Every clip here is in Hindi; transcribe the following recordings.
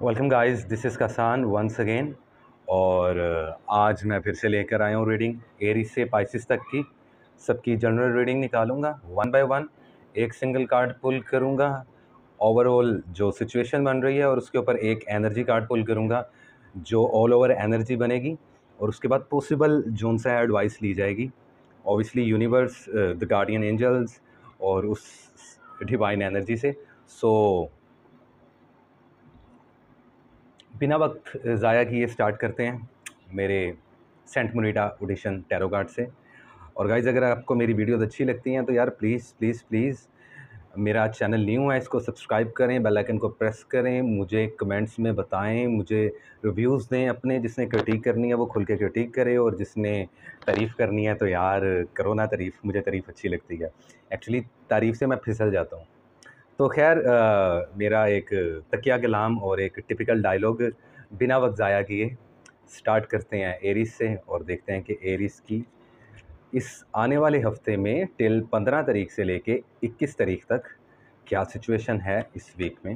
वेलकम गाइस, दिस इज़ कसान वंस अगेन। और आज मैं फिर से लेकर आया हूँ रीडिंग एरीज से पाइसिस तक की सबकी जनरल रीडिंग निकालूंगा वन बाय वन। एक सिंगल कार्ड पुल करूँगा, ओवरऑल जो सिचुएशन बन रही है, और उसके ऊपर एक एनर्जी कार्ड पुल करूँगा जो ऑल ओवर एनर्जी बनेगी, और उसके बाद पॉसिबल जोन सा एडवाइस ली जाएगी। Obviously universe, the guardian angels और उस डिवाइन एनर्जी से। सो बिना वक्त ज़ाया किए स्टार्ट करते हैं मेरे सेंट मोनिटा ऑडिशन टैरो कार्ड से। और गाइज़, अगर आपको मेरी वीडियोस अच्छी लगती हैं तो यार प्लीज़ प्लीज़ प्लीज़, मेरा चैनल न्यू है, इसको सब्सक्राइब करें, बेल आइकन को प्रेस करें, मुझे कमेंट्स में बताएं, मुझे रिव्यूज़ दें अपने। जिसने क्रिटिक करनी है वो खुल के क्रिटिक करे, और जिसने तारीफ़ करनी है तो यार करो ना तारीफ़, मुझे तारीफ़ अच्छी लगती है। एक्चुअली तारीफ़ से मैं फिसल जाता हूँ। तो खैर, मेरा एक तकिया कलाम और एक टिपिकल डायलॉग बिना वक्त ज़ाया किए स्टार्ट करते हैं एरीज से, और देखते हैं कि एरीज की इस आने वाले हफ्ते में टिल 15 तारीख से लेके 21 तारीख तक क्या सिचुएशन है इस वीक में।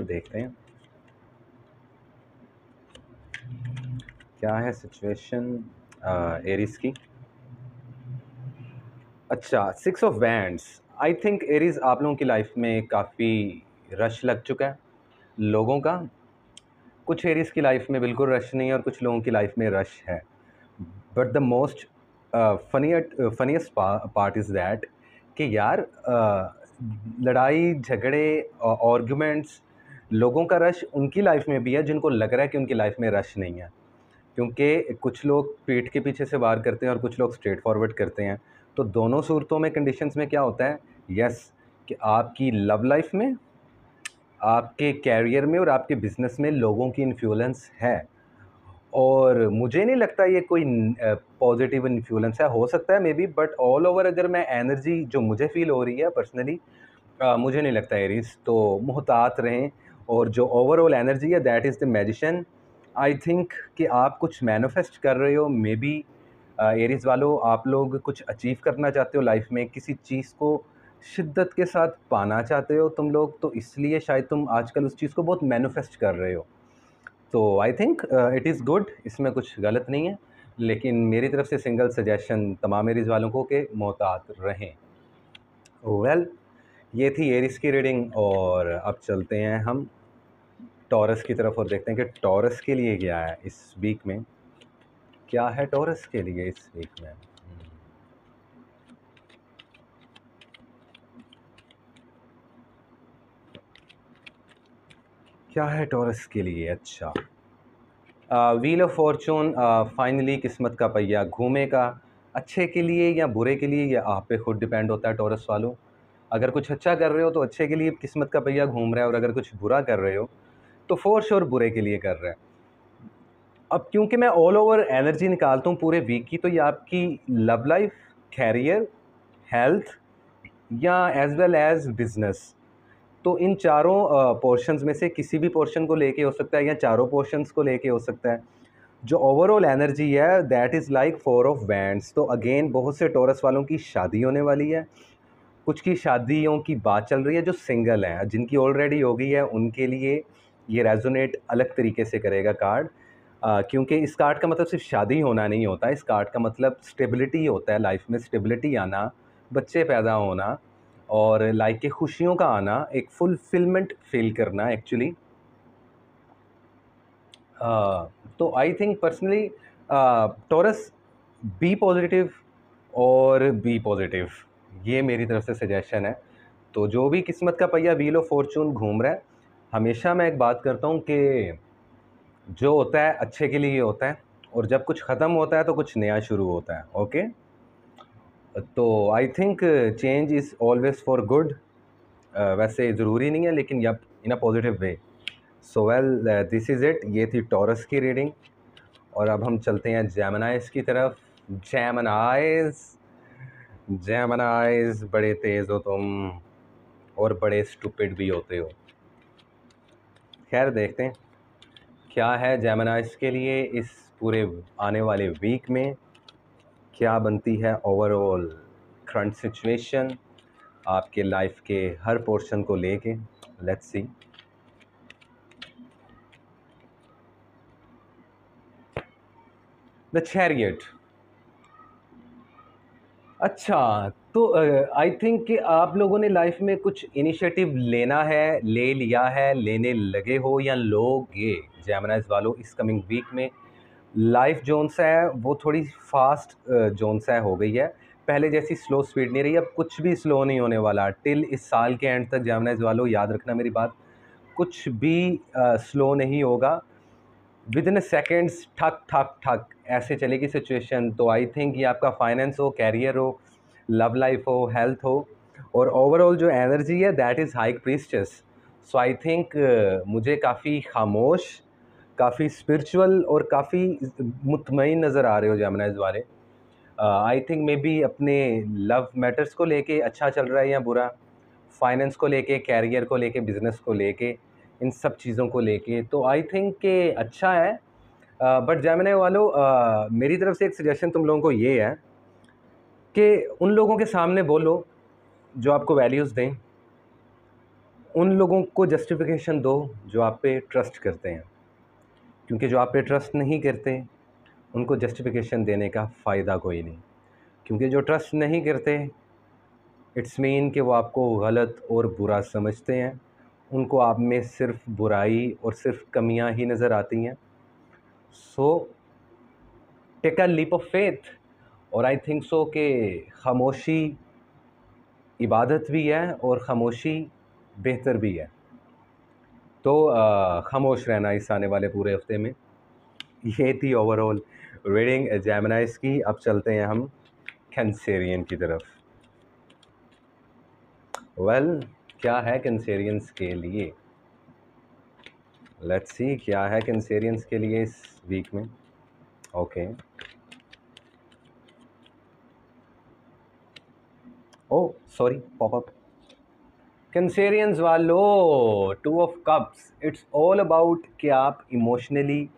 देखते हैं क्या है सिचुएशन एरीज की। अच्छा, 6 of wands. I think Aries, आप लोगों की लाइफ में काफ़ी रश लग चुका है लोगों का। कुछ एरीज की लाइफ में बिल्कुल रश नहीं है, और कुछ लोगों की लाइफ में रश है। But the most funniest part is that कि यार, लड़ाई झगड़े, आर्गुमेंट्स, लोगों का रश उनकी लाइफ में भी है जिनको लग रहा है कि उनकी लाइफ में रश नहीं है। क्योंकि कुछ लोग पीठ के पीछे से वार करते हैं और कुछ लोग स्ट्रेट फॉरवर्ड करते हैं। तो दोनों सूरतों में, कंडीशंस में क्या होता है, यस, कि आपकी लव लाइफ में, आपके कैरियर में और आपके बिजनेस में लोगों की इन्फ्लुएंस है। और मुझे नहीं लगता ये कोई पॉजिटिव इन्फ्लुएंस है, हो सकता है may be, but all over अगर मैं एनर्जी जो मुझे फील हो रही है पर्सनली, मुझे नहीं लगता एरीज, तो मुहतात रहें। और जो ओवरऑल एनर्जी है that is the magician. I think कि आप कुछ मैनिफेस्ट कर रहे हो, मे बी एरीज वालों, आप लोग कुछ अचीव करना चाहते हो लाइफ में, किसी चीज़ को शिद्दत के साथ पाना चाहते हो तुम लोग, तो इसलिए शायद तुम आजकल उस चीज़ को बहुत मैनिफेस्ट कर रहे हो। तो I think it is good, इसमें कुछ गलत नहीं है। लेकिन मेरी तरफ से सिंगल सजेशन तमाम एरीज वालों को कि मोहतात रहें। ये थी एरीज की रीडिंग, और अब चलते हैं हम टॉरस की तरफ और देखते हैं कि टॉरस के लिए क्या है इस वीक में। क्या है टॉरस के लिए इस वीक में? क्या है टॉरस के लिए? अच्छा, व्हील ऑफ फॉर्चून, फाइनली किस्मत का पहिया घूमेगा। अच्छे के लिए या बुरे के लिए, ये आप पे खुद डिपेंड होता है टॉरस वालों। अगर कुछ अच्छा कर रहे हो तो अच्छे के लिए किस्मत का पहिया घूम रहा है, और अगर कुछ बुरा कर रहे हो तो फोर श्योर बुरे के लिए कर रहा है। अब क्योंकि मैं ऑल ओवर एनर्जी निकालता हूँ पूरे वीक की, तो ये आपकी लव लाइफ, कैरियर, हेल्थ, या एज वेल एज बिजनेस, तो इन चारों पोर्शंस में से किसी भी पोर्शन को लेके हो सकता है, या चारों पोर्शंस को लेके हो सकता है। जो ओवरऑल एनर्जी है that is like 4 of wands. तो अगेन बहुत से टॉरस वालों की शादी होने वाली है, कुछ की शादियों की बात चल रही है। जो सिंगल हैं, जिनकी ऑलरेडी हो गई है, उनके लिए ये रेजोनेट अलग तरीके से करेगा कार्ड। क्योंकि इस कार्ड का मतलब सिर्फ शादी होना नहीं होता, इस कार्ड का मतलब स्टेबिलिटी होता है, लाइफ में स्टेबिलिटी आना, बच्चे पैदा होना, और लाइफ के खुशियों का आना, एक फुलफिलमेंट फील करना एक्चुअली। तो I think personally, Taurus, be positive और बी पॉजिटिव, ये मेरी तरफ से सजेशन है। तो जो भी किस्मत का पहिया व्हील ऑफ फॉर्चून घूम रहा है, हमेशा मैं एक बात करता हूँ कि जो होता है अच्छे के लिए होता है, और जब कुछ ख़त्म होता है तो कुछ नया शुरू होता है। ओके, तो I think change is always for good. वैसे ज़रूरी नहीं है, लेकिन yep, in a positive way. So this is it. ये थी टॉरस की रीडिंग, और अब हम चलते हैं जेमिनाइज की तरफ। जेमिनाइज, जेमिनाइज बड़े तेज़ हो तुम, और बड़े स्टूपिड भी होते हो। खैर, देखते हैं क्या है जेमिनाइज के लिए इस पूरे आने वाले वीक में, क्या बनती है ओवरऑल करंट सिचुएशन। आपके लाइफ के हर पोर्शन को लेके। Let's see. The chariot. अच्छा, तो आई थिंक कि आप लोगों ने लाइफ में कुछ इनिशिएटिव लेना है, ले लिया है, लेने लगे हो या लोगे जेमिनाइज वालों इस कमिंग वीक में। लाइफ जोन सा है वो थोड़ी फास्ट जोन सा हो गई है, पहले जैसी स्लो स्पीड नहीं रही। अब कुछ भी स्लो नहीं होने वाला टिल इस साल के एंड तक। जेमिनाइज वालों याद रखना मेरी बात, कुछ भी स्लो नहीं होगा। विद इन सेकेंड्स ठक ठक ठक ऐसे चलेगी सिचुएशन। तो आई थिंक ये आपका फाइनेंस हो, कैरियर हो, लव लाइफ हो, हेल्थ हो, और ओवरऑल जो एनर्जी है that is high priestess. So I think मुझे काफ़ी खामोश, काफ़ी स्पिरिचुअल और काफ़ी मुतमईन नज़र आ रहे हो जेमिनाइज वाले। आई थिंक मे बी अपने लव मैटर्स को लेके अच्छा चल रहा है या बुरा, फाइनेंस को लेके, कैरियर को लेके, बिजनेस को लेके, इन सब चीज़ों को लेके। तो आई थिंक कि अच्छा है। बट जेमिनी वालों, मेरी तरफ से एक सजेशन तुम लोगों को ये है कि उन लोगों के सामने बोलो जो आपको वैल्यूज़ दें, उन लोगों को जस्टिफिकेशन दो जो आप पे ट्रस्ट करते हैं, क्योंकि जो आप पे ट्रस्ट नहीं करते उनको जस्टिफिकेशन देने का फ़ायदा कोई नहीं। क्योंकि जो ट्रस्ट नहीं करते इट्स मीन कि वो आपको गलत और बुरा समझते हैं, उनको आप में सिर्फ बुराई और सिर्फ कमियां ही नज़र आती हैं। So take a leap of faith. और आई थिंक सो कि खामोशी इबादत भी है और ख़ामोशी बेहतर भी है। तो खामोश रहना इस आने वाले पूरे हफ्ते में। ये थी ओवरऑल रीडिंग जेमिनाइज की। अब चलते हैं हम कैंसेरियन की तरफ। वेल, क्या है कैंसेरियंस के लिए? लेट्स सी क्या है कैंसेरियंस के लिए इस वीक में। ओके, ओ सॉरी, पॉपअप। कैंसेरियंस वालों, 2 of cups, it's all about कि आप इमोशनली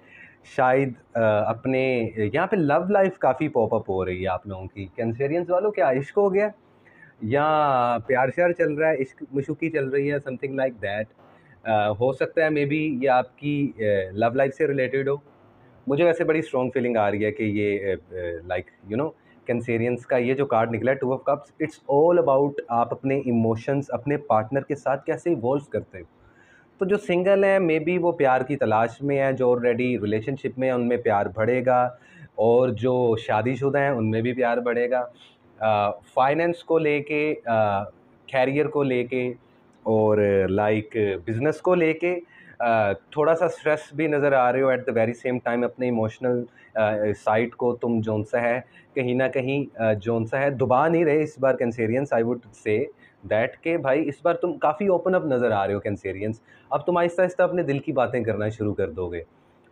शायद अपने यहाँ पे लव लाइफ काफ़ी पॉपअप हो रही है आप लोगों की। कैंसेरियंस वालों, क्या इश्क हो गया या प्यार श्यार चल रहा है, इश्क मशूकी चल रही है, समथिंग लाइक दैट। हो सकता है मे बी ये आपकी लव लाइफ से रिलेटेड हो। मुझे वैसे बड़ी स्ट्रॉन्ग फीलिंग आ रही है कि ये लाइक यू नो कैंसेरियंस का ये जो कार्ड निकला है 2 of cups, it's all about आप अपने इमोशंस अपने पार्टनर के साथ कैसे इवॉल्व करते हो। तो जो सिंगल हैं मे बी वो प्यार की तलाश में है, जो ऑलरेडी रिलेशनशिप में है उनमें प्यार बढ़ेगा, और जो शादीशुदा हैं उनमें भी प्यार बढ़ेगा। फाइनेंस को लेके, कैरियर को लेके, और लाइक बिजनेस को लेके थोड़ा सा स्ट्रेस भी नज़र आ रहे हो। At the very same time अपने इमोशनल साइड को तुम जोन सा है कहीं ना कहीं जोन सा है दबा नहीं रहे इस बार Cancerians. I would say that के भाई इस बार तुम काफ़ी ओपन अप नज़र आ रहे हो कैंसेरियंस। अब तुम आहिस्ता आहिस्ता अपने दिल की बातें करना शुरू कर दोगे।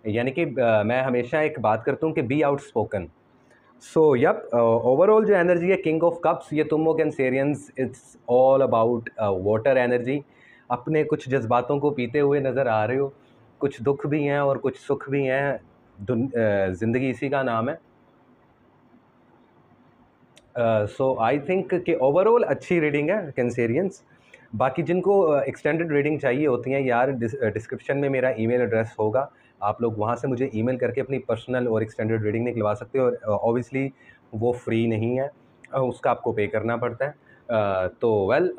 यानी कि मैं हमेशा एक बात करता हूँ कि be outspoken. So yep, overall जो एनर्जी है किंग ऑफ कप्स, ये तुम हो Cancerians, it's all about water energy. अपने कुछ जज्बातों को पीते हुए नज़र आ रहे हो। कुछ दुख भी हैं और कुछ सुख भी हैं, ज़िंदगी इसी का नाम है। सो आई थिंक कि ओवरऑल अच्छी रीडिंग है कैंसेरियंस। बाकी जिनको एक्सटेंडेड रीडिंग चाहिए होती हैं यार, डिस्क्रिप्शन में मेरा ईमेल एड्रेस होगा, आप लोग वहाँ से मुझे ईमेल करके अपनी पर्सनल और एक्सटेंडेड रीडिंग निकलवा सकते हो। और ऑब्वियसली वो फ्री नहीं है, उसका आपको पे करना पड़ता है। तो वेल,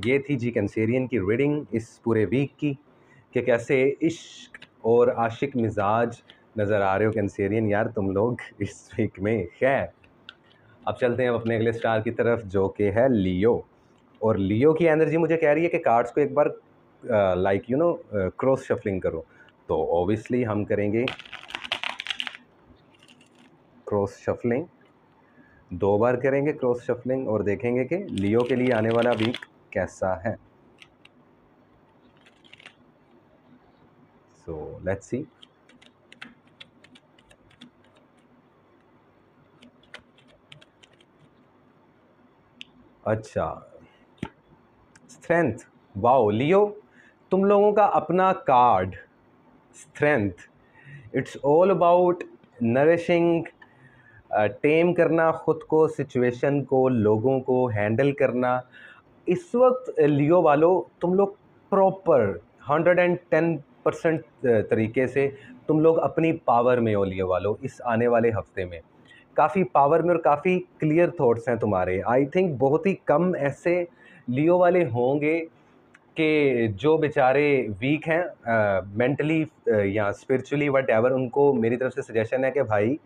ये थी जी कैंसेरियन की रीडिंग इस पूरे वीक की, कि कैसे इश्क और आशिक मिजाज नज़र आ रहे हो कैंसेरियन यार तुम लोग इस वीक में। खैर, अब चलते हैं अपने अगले स्टार की तरफ जो कि है लियो। और लियो की एनर्जी मुझे कह रही है कि कार्ड्स को एक बार like you know cross shuffling करो। तो ऑब्वियसली हम करेंगे क्रॉस शफलिंग, 2 बार करेंगे क्रॉस शफलिंग और देखेंगे कि लियो के लिए आने वाला वीक कैसा है। So let's see. अच्छा, स्ट्रेंथ। वाओ लियो, तुम लोगों का अपना card strength. It's all about nourishing, tame करना खुद को, सिचुएशन को, लोगों को हैंडल करना, इस वक्त लियो वालों तुम लोग प्रॉपर 110% तरीके से तुम लोग अपनी पावर में हो लियो वालों। इस आने वाले हफ्ते में काफ़ी पावर में और काफ़ी क्लियर थॉट्स हैं तुम्हारे। आई थिंक बहुत ही कम ऐसे लियो वाले होंगे कि जो बेचारे वीक हैं मेंटली या स्पिरिचुअली वट एवर। उनको मेरी तरफ से सजेशन है कि भाई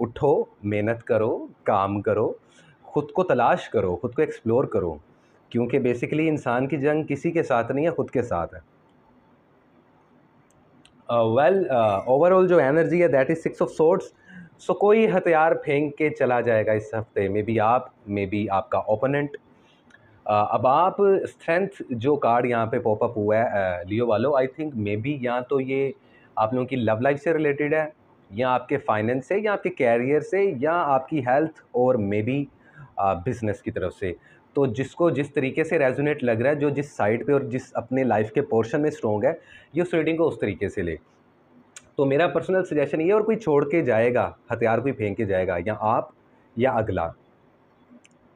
उठो, मेहनत करो, काम करो, खुद को तलाश करो, खुद को एक्सप्लोर करो, क्योंकि बेसिकली इंसान की जंग किसी के साथ नहीं है, खुद के साथ है। ओवरऑल जो एनर्जी है दैट इज 6 ऑफ सोर्ड्स। सो कोई हथियार फेंक के चला जाएगा इस हफ्ते, मे बी आप, मे बी आपका ओपोनेंट। अब आप स्ट्रेंथ जो कार्ड यहाँ पे पॉपअप हुआ है लियो वालों, आई थिंक मे बी या तो ये आप लोगों की लव लाइफ से रिलेटेड है, या आपके फाइनेंस से, या आपके कैरियर से, या आपकी हेल्थ, और मे बी बिजनेस की तरफ से। तो जिसको जिस तरीके से रेजोनेट लग रहा है, जो जिस साइड पे और जिस अपने लाइफ के पोर्शन में स्ट्रॉन्ग है, ये उस रीडिंग को उस तरीके से ले। तो मेरा पर्सनल सजेशन ये है, और कोई छोड़ के जाएगा, हथियार कोई फेंक के जाएगा, या आप या अगला।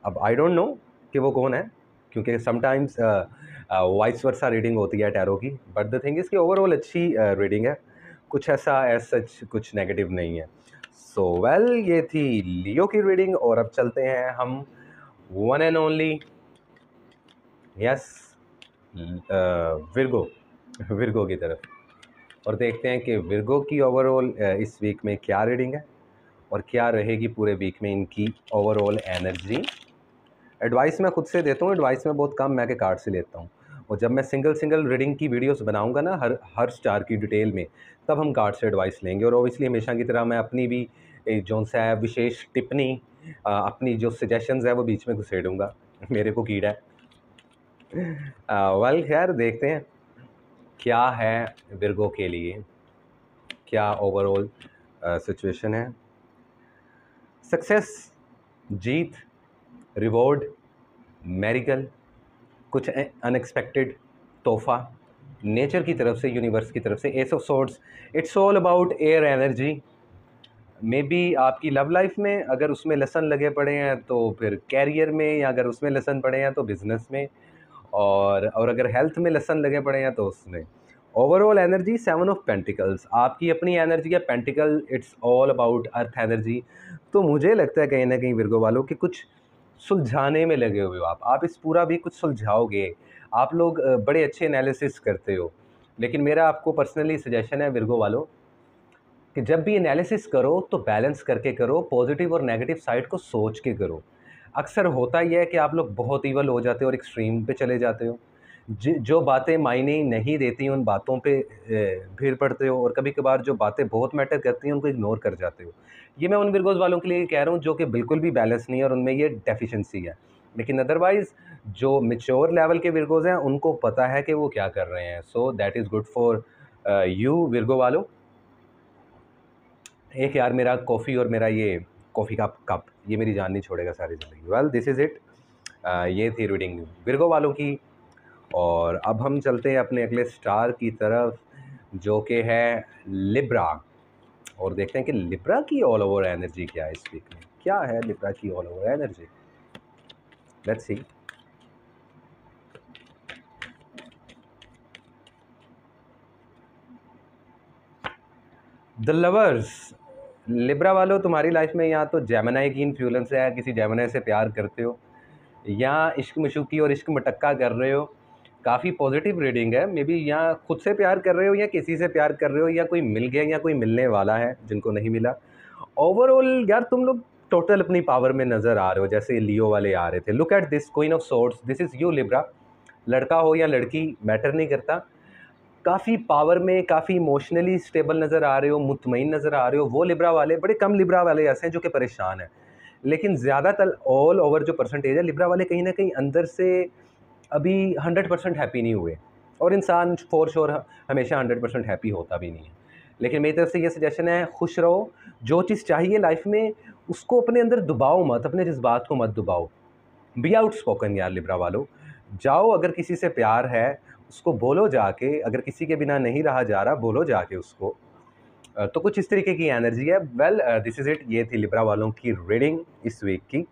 अब आई डोंट नो कि वो कौन है, क्योंकि समटाइम्स वाइस वर्सा रीडिंग होती है टैरो की, बट द थिंग इज़ कि ओवरऑल अच्छी रीडिंग है, कुछ ऐसा एज सच कुछ नेगेटिव नहीं है। सो वेल, ये थी लियो की रीडिंग, और अब चलते हैं हम one and only, yes, Virgo Virgo की तरफ, और देखते हैं कि विर्गो की ओवरऑल इस वीक में क्या रीडिंग है और क्या रहेगी पूरे वीक में इनकी ओवरऑल एनर्जी। एडवाइस मैं खुद से देता हूँ, एडवाइस मैं बहुत कम मैं के कार्ड से लेता हूँ, और जब मैं सिंगल सिंगल रीडिंग की वीडियोस बनाऊंगा ना हर स्टार की डिटेल में, तब हम कार्ड से एडवाइस लेंगे। और ओबियसली हमेशा की तरह मैं अपनी भी जो सा है विशेष टिप्पणी, अपनी जो सजेशंस है वो बीच में घुसेड़ूंगा, मेरे को कीड़ा है। वेल खैर, देखते हैं क्या है विर्गो के लिए, क्या ओवरऑल सिचुएशन है। सक्सेस, जीत, रिवॉर्ड, मेरिकल, कुछ अनएक्सपेक्टेड तोहफा नेचर की तरफ से, यूनिवर्स की तरफ से। S of swords, it's all about air energy. May be आपकी लव लाइफ में अगर उसमें लेसन लगे पड़े हैं तो फिर कैरियर में, या अगर उसमें लेसन पड़े हैं तो बिजनेस में, और अगर हेल्थ में लेसन लगे पड़े हैं तो उसमें। ओवरऑल एनर्जी 7 ऑफ पेंटिकल्स, आपकी अपनी एनर्जी है pentacle, it's all about earth energy. तो मुझे लगता है कहीं ना कहीं विर्गो वालों कि कुछ सुलझाने में लगे हुए हो आप इस पूरा भी कुछ सुलझाओगे। आप लोग बड़े अच्छे एनालिसिस करते हो, लेकिन मेरा आपको पर्सनली सजेशन है विर्गो वालों कि जब भी एनालिसिस करो तो बैलेंस करके करो, पॉजिटिव और नेगेटिव साइड को सोच के करो। अक्सर होता यह है कि आप लोग बहुत ईवल हो जाते हो और एक्सट्रीम पे चले जाते हो, जो बातें मायने नहीं देती उन बातों पे भीड़ पड़ते हो, और कभी कभार जो बातें बहुत मैटर करती हैं उनको इग्नोर कर जाते हो। ये मैं उन विर्गोज वालों के लिए कह रहा हूँ जो कि बिल्कुल भी बैलेंस नहीं है और उनमें ये डेफिशिएंसी है। लेकिन अदरवाइज़ जो मेच्योर लेवल के विर्गोज हैं उनको पता है कि वो क्या कर रहे हैं। So that is good for you Virgo वालों। एक यार मेरा कॉफ़ी और मेरा ये कॉफ़ी का कप, ये मेरी जान नहीं छोड़ेगा सारी ज़िंदगी। वेल दिस इज़ इट, ये थी रीडिंग विर्गो वालों की। और अब हम चलते हैं अपने अगले स्टार की तरफ, जो कि है लिब्रा, और देखते हैं कि लिब्रा की ऑल ओवर एनर्जी क्या है इस वीक में। क्या है लिब्रा की all over energy, let's see. The lovers, Libra वालों तुम्हारी लाइफ में या तो जेमिनी की इन्फ्लुएंस है, किसी जेमिनी से प्यार करते हो, या इश्क मशूकी और इश्क मटक्का कर रहे हो। काफ़ी पॉजिटिव रीडिंग है, मे बी यहाँ खुद से प्यार कर रहे हो या किसी से प्यार कर रहे हो, या कोई मिल गया या कोई मिलने वाला है जिनको नहीं मिला। ओवरऑल यार तुम लोग टोटल अपनी पावर में नज़र आ रहे हो, जैसे लियो वाले आ रहे थे। Look at this queen of swords, this is you Libra. लड़का हो या लड़की मैटर नहीं करता, काफ़ी पावर में, काफ़ी इमोशनली स्टेबल नज़र आ रहे हो, मुतमईन नज़र आ रहे हो। वो लिब्रा वाले, बड़े कम लिब्रा वाले ऐसे हैं जो कि परेशान हैं, लेकिन ज़्यादातर ऑल ओवर जो परसेंटेज है लिब्रा वाले कहीं ना कहीं अंदर से अभी 100% हैप्पी नहीं हुए। और इंसान फॉर श्योर हमेशा 100% हैप्पी होता भी नहीं है। लेकिन मेरी तरफ से ये सजेशन है, खुश रहो, जो चीज़ चाहिए लाइफ में उसको अपने अंदर दबाओ मत, अपने जज्बात को मत दबाओ। बी आउट स्पोकन यार लिब्रा वालों, जाओ, अगर किसी से प्यार है उसको बोलो जाके, अगर किसी के बिना नहीं रहा जा रहा बोलो जाके उसको। तो कुछ इस तरीके की एनर्जी है। वेल दिस इज़ इट, ये थी लिब्रा वालों की रीडिंग इस वीक की।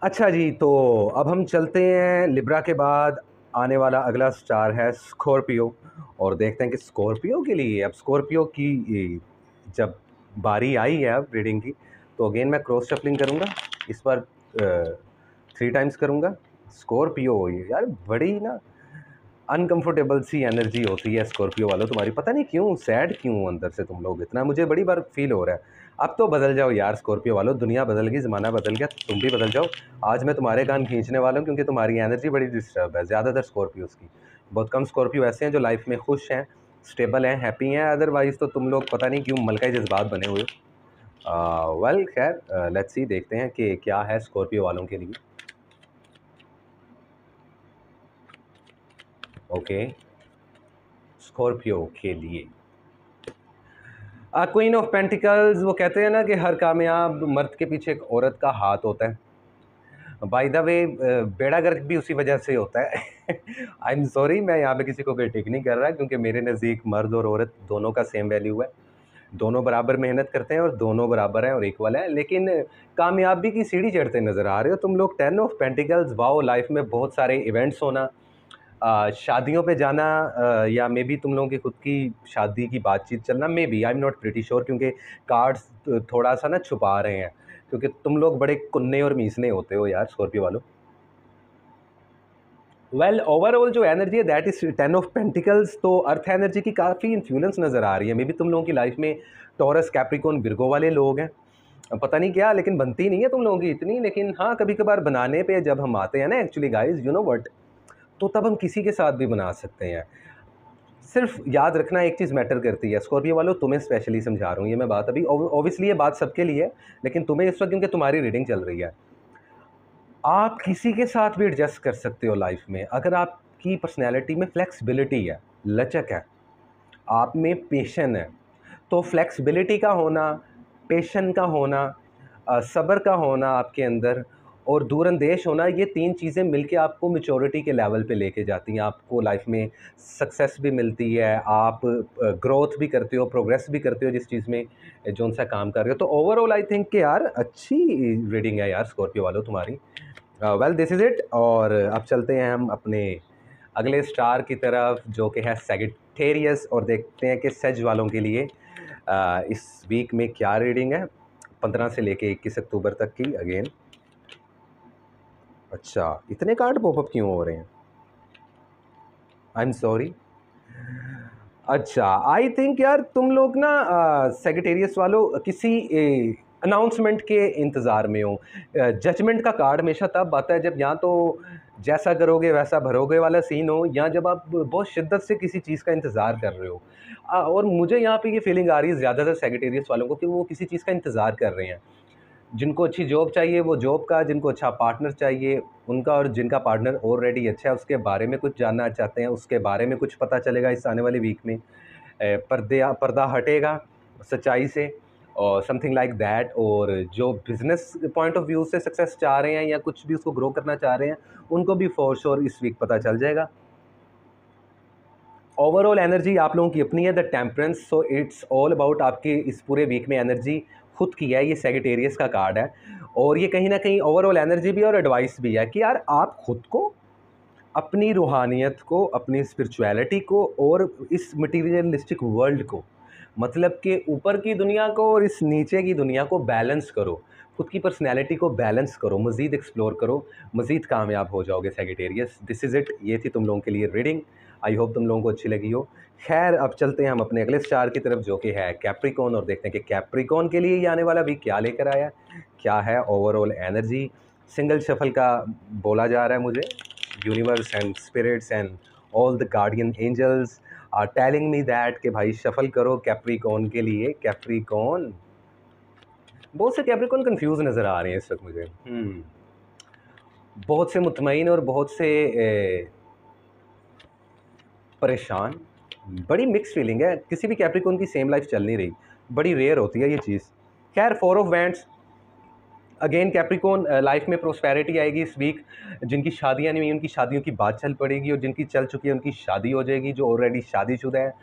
अच्छा जी, तो अब हम चलते हैं लिब्रा के बाद आने वाला अगला स्टार है स्कॉर्पियो, और देखते हैं कि स्कॉर्पियो के लिए अब स्कॉर्पियो की जब बारी आई है अब रीडिंग की, तो अगेन मैं क्रॉस शफलिंग करूँगा। इस बार 3 टाइम्स करूँगा। स्कॉर्पियो यार बड़ी ना अनकंफर्टेबल सी एनर्जी होती है स्कॉर्पियो वालों तुम्हारी, पता नहीं क्यों सैड क्यों अंदर से तुम लोग इतना, मुझे बड़ी बार फील हो रहा है। अब तो बदल जाओ यार स्कॉर्पियो वालों, दुनिया बदल गई, ज़माना बदल गया, तुम भी बदल जाओ। आज मैं तुम्हारे कान खींचने वाला हूँ क्योंकि तुम्हारी एनर्जी बड़ी डिस्टर्ब है ज़्यादातर स्कॉर्पियोज़ की। बहुत कम स्कॉर्पियो ऐसे हैं जो लाइफ में खुश हैं, स्टेबल हैं, हैप्पी हैं, अदरवाइज़ तो तुम लोग पता नहीं क्यों मलका जज्बात बने हुए हो। वेल खैर लेट्स सी, देखते हैं कि क्या है स्कॉर्पियो वालों के लिए। ओके, स्कॉर्पियो के लिए क्वीन ऑफ पेंटिकल्स, वो कहते हैं ना कि हर कामयाब मर्द के पीछे एक औरत का हाथ होता है। बाय द वे बेड़ा गर्क भी उसी वजह से होता है। आई एम सॉरी, मैं यहाँ पे किसी को क्रिटिक नहीं कर रहा क्योंकि मेरे नज़दीक मर्द और औरत दोनों का सेम वैल्यू है, दोनों बराबर मेहनत करते हैं और दोनों बराबर हैं और इक्वल हैं। लेकिन कामयाबी की सीढ़ी चढ़ते नज़र आ रहे हो तुम लोग। 10 ऑफ पेंटिकल्स, वाओ, लाइफ में बहुत सारे इवेंट्स होना, शादियों पे जाना, या मे बी तुम लोगों की खुद की शादी की बातचीत चलना, may be, I am not pretty sure, क्योंकि कार्ड्स थोड़ा सा ना छुपा रहे हैं, क्योंकि तुम लोग बड़े कुन्ने और मीसने होते हो यार स्कॉर्पियो वालों। वेल ओवरऑल जो एनर्जी है दैट इज 10 ऑफ पेंटिकल्स, तो अर्थ एनर्जी की काफ़ी इन्फ्लुएंस नज़र आ रही है। मे बी तुम लोगों की लाइफ में टॉरस, कैप्रिकॉर्न, विर्गो वाले लोग हैं, पता नहीं क्या, लेकिन बनती नहीं है तुम लोगों की इतनी, लेकिन हाँ कभी कभार बनाने पे जब हम आते हैं ना, actually guys you know what, तो तब हम किसी के साथ भी बना सकते हैं। सिर्फ याद रखना एक चीज़ मैटर करती है स्कॉर्पियो वालों, तुम्हें स्पेशली समझा रहा हूँ ये मैं बात, अभी ऑब्वियसली ये बात सबके लिए है, लेकिन तुम्हें इस वक्त क्योंकि तुम्हारी रीडिंग चल रही है, आप किसी के साथ भी एडजस्ट कर सकते हो लाइफ में अगर आपकी पर्सनैलिटी में फ्लेक्सिबिलिटी है, लचक है, आप में पेशन है। तो फ्लेक्सिबिलिटी का होना, पेशन का होना, सब्र का होना आपके अंदर, और दूरंदेश होना, ये 3 चीज़ें मिलके आपको मैच्योरिटी के लेवल पे लेके जाती हैं। आपको लाइफ में सक्सेस भी मिलती है, आप ग्रोथ भी करते हो, प्रोग्रेस भी करते हो जिस चीज़ में जौन सा काम कर रहे हो। तो ओवरऑल आई थिंक कि यार अच्छी रीडिंग है यार स्कॉर्पियो वालों तुम्हारी। वेल दिस इज़ इट, और अब चलते हैं हम अपने अगले स्टार की तरफ जो कि है सैगिटेरियस, और देखते हैं कि सेज वालों के लिए इस वीक में क्या रीडिंग है 15 से लेके 21 अक्टूबर तक की। अगेन अच्छा, इतने कार्ड पॉपअप क्यों हो रहे हैं, आई एम सॉरी। अच्छा, आई थिंक यार तुम लोग ना सेक्रेटेरियस वालों किसी अनाउंसमेंट के इंतज़ार में हो। जजमेंट का कार्ड हमेशा तब आता है जब या तो जैसा करोगे वैसा भरोगे वाला सीन हो, या जब आप बहुत शिद्दत से किसी चीज़ का इंतज़ार कर रहे हो। और मुझे यहाँ पे ये फीलिंग आ रही है ज़्यादातर सेक्रेटेरियस वालों को कि वो किसी चीज़ का इंतज़ार कर रहे हैं। जिनको अच्छी जॉब चाहिए वो जॉब का, जिनको अच्छा पार्टनर चाहिए उनका, और जिनका पार्टनर ऑलरेडी अच्छा है उसके बारे में कुछ जानना चाहते हैं, उसके बारे में कुछ पता चलेगा इस आने वाली वीक में। पर्दा हटेगा सच्चाई से, और समथिंग लाइक दैट। और जो बिज़नेस पॉइंट ऑफ व्यू से सक्सेस चाह रहे हैं या कुछ भी उसको ग्रो करना चाह रहे हैं, उनको भी फॉर श्योर इस वीक पता चल जाएगा। ओवरऑल एनर्जी आप लोगों की अपनी है, the temperance, so it's all about आपकी इस पूरे वीक में एनर्जी खुद की है। ये सेक्रेटेरियस का कार्ड है, और ये कहीं ना कहीं ओवरऑल एनर्जी भी और एडवाइस भी है कि यार आप खुद को, अपनी रूहानियत को, अपनी स्पिरिचुअलिटी को, और इस मटीरियलिस्टिक वर्ल्ड को, मतलब कि ऊपर की दुनिया को और इस नीचे की दुनिया को बैलेंस करो, खुद की पर्सनैलिटी को बैलेंस करो, मज़ीद एक्सप्लोर करो, मज़ीद कामयाब हो जाओगे सेक्रेटेरियस। दिस इज़ इट, ये थी तुम लोगों के लिए रीडिंग। आई होप तुम लोगों को अच्छी लगी हो। खैर अब चलते हैं हम अपने अगले स्टार की तरफ जो कि है कैप्रिकॉन, और देखते हैं कि कैप्रिकॉन के लिए ये आने वाला वीक क्या लेकर आया, क्या है ओवरऑल एनर्जी। सिंगल शफल का बोला जा रहा है मुझे। Universe and spirits and all the guardian angels are telling me that कि भाई शफल करो कैप्रिकॉन के लिए। कैप्रिकॉन, बहुत से कैप्रिकॉन कंफ्यूज नज़र आ रहे हैं इस वक्त मुझे। बहुत से मुतमईन और बहुत से परेशान, बड़ी मिक्स फीलिंग है। किसी भी कैप्रिकॉन की सेम लाइफ चल नहीं रही, बड़ी रेयर होती है ये चीज़। खैर 4 of wands, again Capricorn life में प्रोस्पेरिटी आएगी इस वीक। जिनकी शादियां नहीं हुई उनकी शादियों की बात चल पड़ेगी, और जिनकी चल चुकी है उनकी शादी हो जाएगी। जो ऑलरेडी शादीशुदा है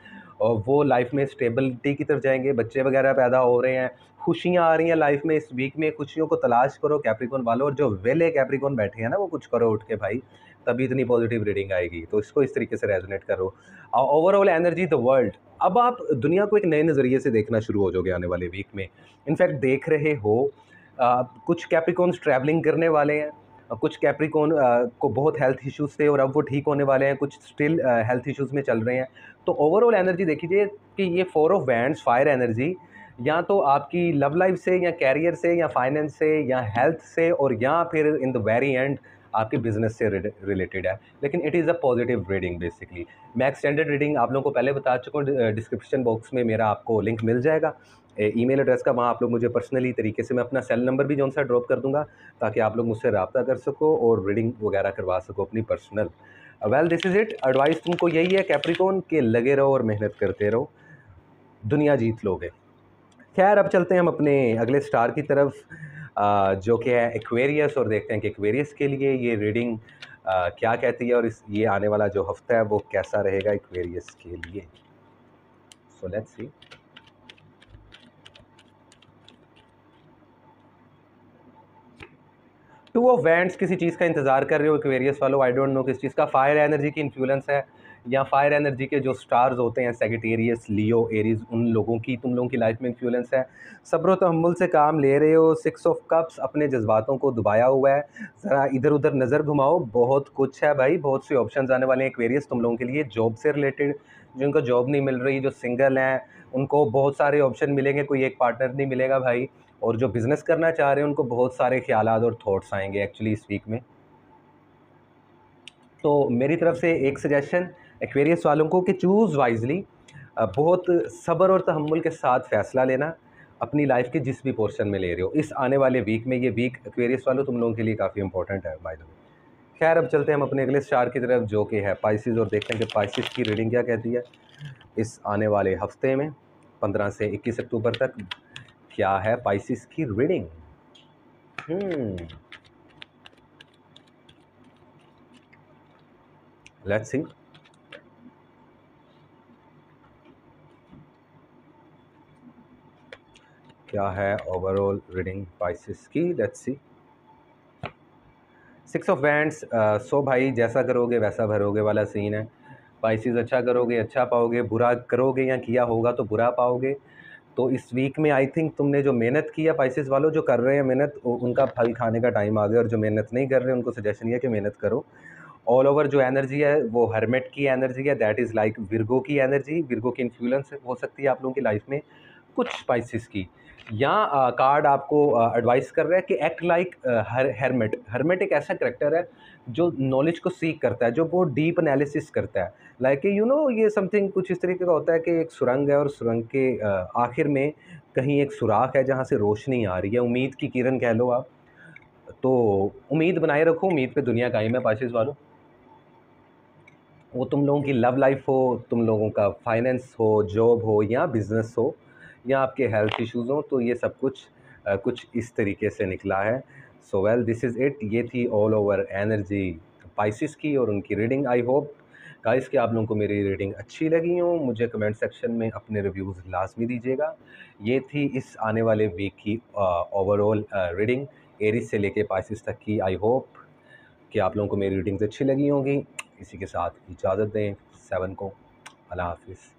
और वो लाइफ में स्टेबिलिटी की तरफ जाएंगे, बच्चे वगैरह पैदा हो रहे हैं, खुशियाँ आ रही हैं लाइफ में इस वीक में, खुशियों को तलाश करो कैप्रिकॉन वालों, और जो वेले कैप्रिकॉन बैठे हैं ना वो कुछ करो उठ के भाई, तभी इतनी पॉजिटिव रीडिंग आएगी। तो इसको इस तरीके से रेजोनेट करो। ओवरऑल एनर्जी द वर्ल्ड, अब आप दुनिया को एक नए नज़रिए से देखना शुरू हो जाओगे आने वाले वीक में। इनफैक्ट देख रहे हो कुछ कैप्रिकॉन्स ट्रैवलिंग करने वाले हैं, कुछ कैप्रिकॉन को बहुत हेल्थ इश्यूज थे और अब वो ठीक होने वाले हैं, कुछ स्टिल हेल्थ इश्यूज में चल रहे हैं। तो ओवरऑल एनर्जी देखिए कि ये 4 ऑफ वैंड्स फायर एनर्जी या तो आपकी लव लाइफ से या कैरियर से या फाइनेंस से या हेल्थ से और या फिर इन द वेरी एंड आपके बिजनेस से रिलेटेड है, लेकिन it is a positive reading basically. मैं एक्सटेंडेड रीडिंग आप लोगों को पहले बता चुका हूँ, डिस्क्रिप्शन बॉक्स में मेरा आपको लिंक मिल जाएगा ईमेल एड्रेस का, वहाँ आप लोग मुझे पर्सनली तरीके से, मैं अपना सेल नंबर भी जो सा ड्रॉप कर दूंगा ताकि आप लोग मुझसे रब्ता कर सको और रीडिंग वगैरह करवा सको अपनी personal. Well this is it, advice तुमको यही है कैप्रिकॉन के, लगे रहो और मेहनत करते रहो, दुनिया जीत लोगे। खैर अब चलते हैं हम अपने अगले स्टार की तरफ जो कि है एक्वेरियस, और देखते हैं कि एक्वेरियस के लिए ये रीडिंग क्या कहती है और इस ये आने वाला जो हफ्ता है वो कैसा रहेगा एक्वेरियस के लिए। सो let's C. Two of wands, किसी चीज़ का इंतजार कर रहे हो एक्वेरियस वालों, आई डोंट नो किस चीज़ का। फायर एनर्जी की इन्फ्लुएंस है या फायर एनर्जी के जो स्टार्स होते हैं सेजिटेरियस, लियो, एरीज, उन लोगों की तुम लोगों की लाइफ में इन्फ्लुएंस है। सब्र व तहम्मुल से काम ले रहे हो। 6 ऑफ कप्स, अपने जज्बातों को दबाया हुआ है, ज़रा इधर उधर नज़र घुमाओ, बहुत कुछ है भाई, बहुत सी ऑप्शंस आने वाले हैं एक्वेरियस तुम लोगों के लिए। जॉब से रिलेटेड, जिनको जॉब नहीं मिल रही, जो सिंगल हैं उनको बहुत सारे ऑप्शन मिलेंगे, कोई एक पार्टनर नहीं मिलेगा भाई। और जो बिज़नेस करना चाह रहे हैं उनको बहुत सारे ख्यालात और थॉट्स आएंगे एक्चुअली इस वीक में। तो मेरी तरफ से एक सजेशन एक्वेरियस वालों को कि चूज़ वाइजली, बहुत सब्र और तहम्मुल के साथ फ़ैसला लेना अपनी लाइफ के जिस भी पोर्शन में ले रहे हो इस आने वाले वीक में। ये वीक एक्वेरियस वालों तुम लोगों के लिए काफ़ी इंपॉर्टेंट है बाय द वे। खैर अब चलते हैं हम अपने अगले स्टार की तरफ जो कि है पाइसिस, और देखते हैं कि पाइसिस की रीडिंग क्या कहती है इस आने वाले हफ्ते में 15 से 21 अक्टूबर तक। क्या है पाइसिस की रीडिंग? Let's see. क्या है ओवरऑल रीडिंग पाइसिस की? Let's see. 6 ऑफ वैंड्स, सो भाई जैसा करोगे वैसा भरोगे वाला सीन है। पाइसिस अच्छा करोगे अच्छा पाओगे, बुरा करोगे या किया होगा तो बुरा पाओगे। तो इस वीक में आई थिंक तुमने जो मेहनत की है, पाइसिस वालों जो कर रहे हैं मेहनत, उनका फल खाने का टाइम आ गया, और जो मेहनत नहीं कर रहे उनको सजेशन है कि मेहनत करो। ऑल ओवर जो एनर्जी है वो हर्मिट की एनर्जी है, दैट इज़ लाइक विर्गो की एनर्जी। विर्गो की इन्फ्लुएंस हो सकती है आप लोगों की लाइफ में कुछ स्पाइसेस की। या कार्ड आपको एडवाइस कर रहा है कि एक्ट लाइक हर्मिट। हर्मिट एक ऐसा करेक्टर है जो नॉलेज को सीख करता है, जो बहुत डीप एनालिसिस करता है। लाइक यू नो ये समथिंग कुछ इस तरीके का होता है कि एक सुरंग है और सुरंग के आखिर में कहीं एक सुराख है जहाँ से रोशनी आ रही है, उम्मीद की किरण कह लो आप। तो उम्मीद बनाए रखो, उम्मीद पे दुनिया कायम है पासिस वालों। वो तुम लोगों की लव लाइफ हो, तुम लोगों का फाइनेंस हो, जॉब हो या बिज़नेस हो या आपके हेल्थ इश्यूज़ हो, तो ये सब कुछ कुछ इस तरीके से निकला है। So well this is it. ये थी ऑल ओवर एनर्जी पाइसिस की और उनकी रीडिंग। आई होप गाइस कि आप लोगों को मेरी रीडिंग अच्छी लगी हो। मुझे कमेंट सेक्शन में अपने रिव्यूज़ लाजमी दीजिएगा। ये थी इस आने वाले वीक की ओवरऑल रीडिंग एरीज से लेके पाइसिस तक की। आई होप कि आप लोगों को मेरी रीडिंग्स अच्छी लगी होंगी। इसी के साथ इजाज़त दें 7 को। अल्लाह हाफिज़।